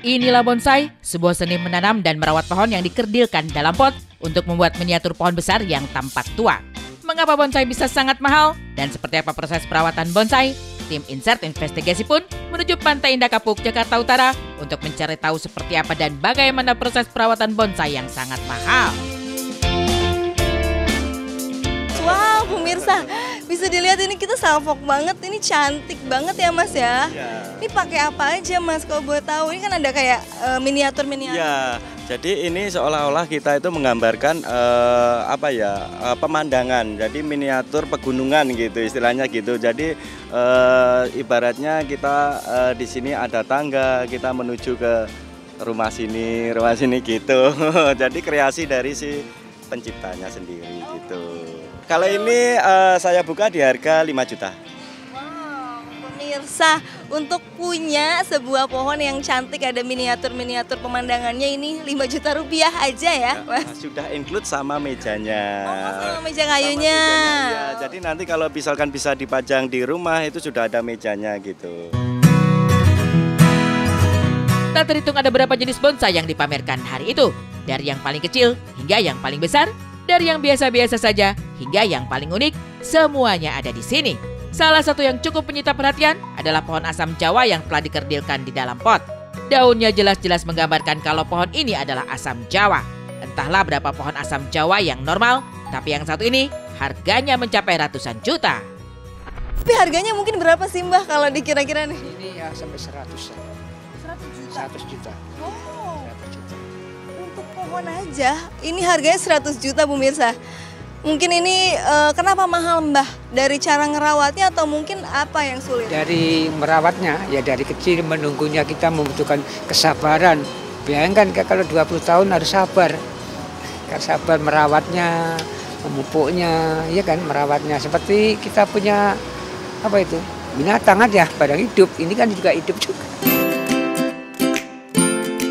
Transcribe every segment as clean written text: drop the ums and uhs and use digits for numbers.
Inilah bonsai, sebuah seni menanam dan merawat pohon yang dikerdilkan dalam pot untuk membuat miniatur pohon besar yang tampak tua. Mengapa bonsai bisa sangat mahal? Dan seperti apa proses perawatan bonsai? Tim Insert Investigasi pun menuju Pantai Indah Kapuk, Jakarta Utara untuk mencari tahu seperti apa dan bagaimana proses perawatan bonsai yang sangat mahal. Wow, pemirsa, bisa dilihat ini kita salfok banget, ini cantik banget ya Mas ya. Ya. Ini pakai apa aja Mas kalau boleh tahu? Ini kan ada kayak miniatur-miniatur. Ya, jadi ini seolah-olah kita itu menggambarkan pemandangan. Jadi miniatur pegunungan gitu istilahnya gitu. Jadi ibaratnya kita di sini ada tangga, kita menuju ke rumah sini gitu. Jadi kreasi dari si penciptanya sendiri gitu. Kalau ini saya buka di harga 5 juta. Wow, pemirsa, untuk punya sebuah pohon yang cantik ada miniatur-miniatur pemandangannya ini 5 juta rupiah aja ya, Mas. Sudah include sama mejanya. Oh, sama meja kayunya. Ya, jadi nanti kalau misalkan bisa dipajang di rumah itu sudah ada mejanya gitu. Tak terhitung ada berapa jenis bonsai yang dipamerkan hari itu. Dari yang paling kecil hingga yang paling besar, dari yang biasa-biasa saja hingga yang paling unik, semuanya ada di sini. Salah satu yang cukup menyita perhatian adalah pohon asam Jawa yang telah dikerdilkan di dalam pot. Daunnya jelas-jelas menggambarkan kalau pohon ini adalah asam Jawa. Entahlah berapa pohon asam Jawa yang normal, tapi yang satu ini harganya mencapai ratusan juta. Tapi harganya mungkin berapa sih Mbah kalau dikira-kira nih? Ini ya sampai 100 ya. 100 juta. 100 juta. Wow. 100 juta. Untuk pohon aja, ini harganya 100 juta pemirsa. Mungkin ini kenapa mahal Mbah? Dari cara ngerawatnya atau mungkin apa yang sulit? Dari merawatnya, ya dari kecil menunggunya kita membutuhkan kesabaran. Bayangkan kalau 20 tahun harus sabar. Harus sabar merawatnya, memupuknya, ya kan merawatnya. Seperti kita punya apa itu? Binatang aja, barang hidup. Ini kan juga hidup juga.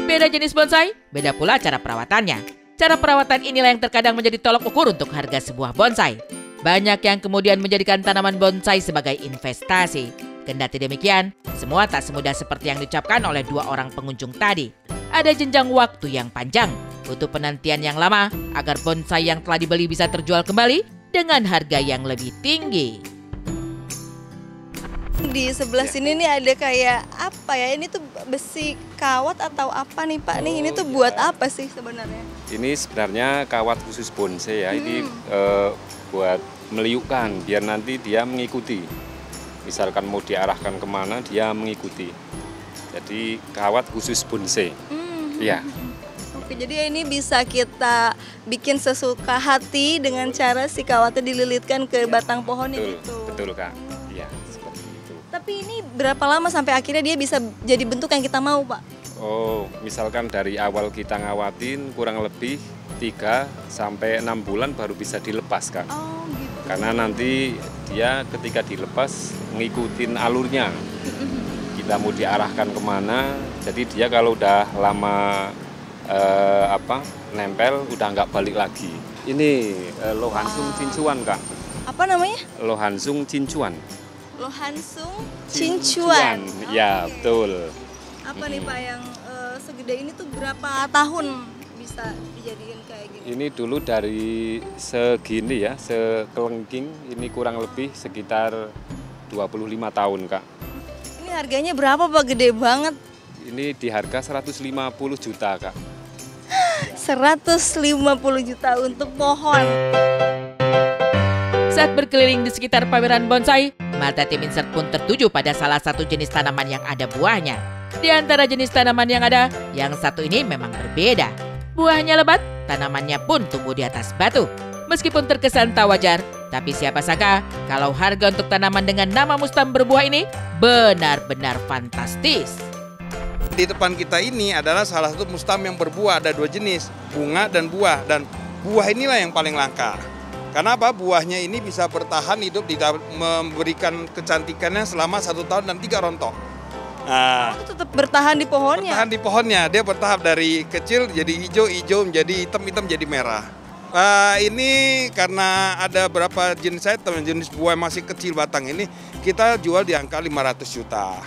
Beda jenis bonsai, beda pula cara perawatannya. Cara perawatan inilah yang terkadang menjadi tolok ukur untuk harga sebuah bonsai. Banyak yang kemudian menjadikan tanaman bonsai sebagai investasi. Kendati demikian, semua tak semudah seperti yang diucapkan oleh dua orang pengunjung tadi. Ada jenjang waktu yang panjang, butuh penantian yang lama agar bonsai yang telah dibeli bisa terjual kembali dengan harga yang lebih tinggi. Di sebelah sini nih ada kayak apa ya? Ini tuh besi kawat atau apa nih Pak? Nih ini tuh buat apa sih sebenarnya? Ini sebenarnya kawat khusus bonsai ya. Ini buat meliukkan biar nanti dia mengikuti. Misalkan mau diarahkan kemana dia mengikuti. Jadi kawat khusus bonsai. Iya. Oke, jadi ini bisa kita bikin sesuka hati dengan cara si kawatnya dililitkan ke batang pohonnya Betul, gitu. betul Kak. Iya, seperti itu. Tapi ini berapa lama sampai akhirnya dia bisa jadi bentuk yang kita mau Pak? Oh, misalkan dari awal kita ngawatin kurang lebih 3 sampai 6 bulan baru bisa dilepas Kak. Oh gitu. Karena nanti dia ketika dilepas ngikutin alurnya. Kita mau diarahkan kemana, jadi dia kalau udah lama nempel udah nggak balik lagi. Ini Lohansung Cincuan Kak. Apa namanya? Lohansung Cincuan. Lohansung Cincuan. Ya, Oke. betul. Apa nih Pak yang segede ini tuh berapa tahun bisa dijadiin kayak gini? Ini dulu dari segini ya, sekelengking ini kurang lebih sekitar 25 tahun Kak. Ini harganya berapa Pak? Gede banget. Ini di harga 150 juta Kak. 150 juta untuk pohon. Saat berkeliling di sekitar pameran bonsai, mata tim Insert pun tertuju pada salah satu jenis tanaman yang ada buahnya. Di antara jenis tanaman yang ada, yang satu ini memang berbeda. Buahnya lebat, tanamannya pun tumbuh di atas batu. Meskipun terkesan tak wajar, tapi siapa sangka kalau harga untuk tanaman dengan nama mustam berbuah ini benar-benar fantastis. Di depan kita ini adalah salah satu mustam yang berbuah, ada 2 jenis, bunga dan buah. Dan buah inilah yang paling langka. Karena apa? Buahnya ini bisa bertahan hidup, memberikan kecantikannya selama 1 tahun dan 3 rontok. Nah, Itu tetap bertahan di pohonnya. bertahan di pohonnya, dia bertahap dari kecil jadi hijau menjadi hitam jadi merah. Ini karena ada berapa jenis item, jenis buah yang masih kecil batang ini, kita jual di angka 500 juta.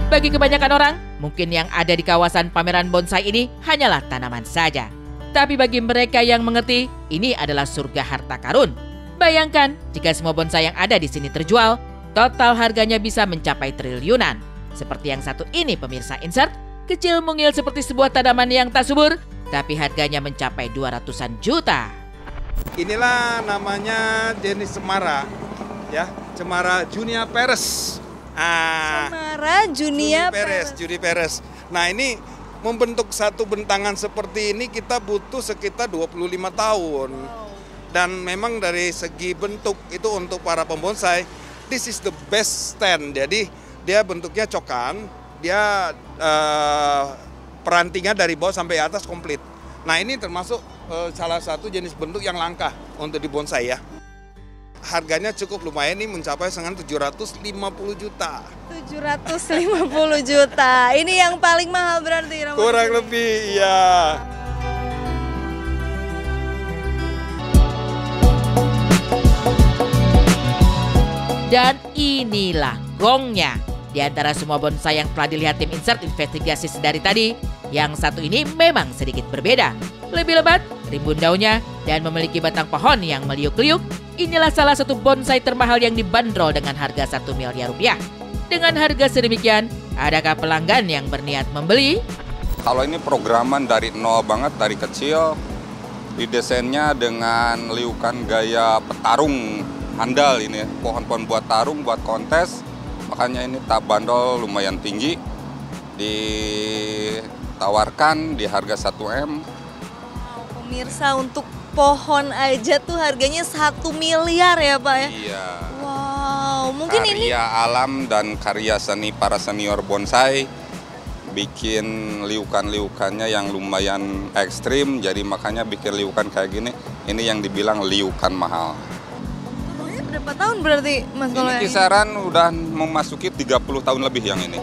Bagi kebanyakan orang, mungkin yang ada di kawasan pameran bonsai ini hanyalah tanaman saja. Tapi bagi mereka yang mengerti, ini adalah surga harta karun. Bayangkan jika semua bonsai yang ada di sini terjual, total harganya bisa mencapai triliunan. Seperti yang satu ini pemirsa insert, kecil mungil seperti sebuah tanaman yang tak subur, tapi harganya mencapai 200-an juta. Inilah namanya jenis cemara, ya, cemara Juniperus. Cemara Juniperus. Nah, ini membentuk satu bentangan seperti ini kita butuh sekitar 25 tahun. Dan memang dari segi bentuk itu untuk para pembonsai, this is the best stand. Jadi dia bentuknya cokan, dia perantingnya dari bawah sampai atas komplit. Nah, ini termasuk salah satu jenis bentuk yang langka untuk di bonsai ya. Harganya cukup lumayan, ini mencapai dengan 750 juta. 750 juta. Ini yang paling mahal berarti. Kurang lebih, iya. Dan inilah gongnya. Di antara semua bonsai yang telah dilihat tim insert investigasi sedari tadi, yang satu ini memang sedikit berbeda. Lebih lebat, rimbun daunnya, dan memiliki batang pohon yang meliuk-liuk. Inilah salah satu bonsai termahal yang dibanderol dengan harga 1 miliar rupiah. Dengan harga sedemikian, adakah pelanggan yang berniat membeli? Kalau ini programan dari nol banget, dari kecil, didesainnya dengan liukan gaya petarung handal ini, pohon-pohon buat tarung, buat kontes. Makanya ini tak bandol lumayan tinggi, ditawarkan di harga 1M. Pemirsa, untuk pohon aja tuh harganya 1 miliar ya Pak ya? Iya. Wow, mungkin ini karya alam dan karya seni para senior bonsai, bikin liukan-liukannya yang lumayan ekstrim, jadi makanya bikin liukan kayak gini, ini yang dibilang liukan mahal. berapa tahun berarti Mas kalau Ini yang kisaran udah memasuki 30 tahun lebih yang ini.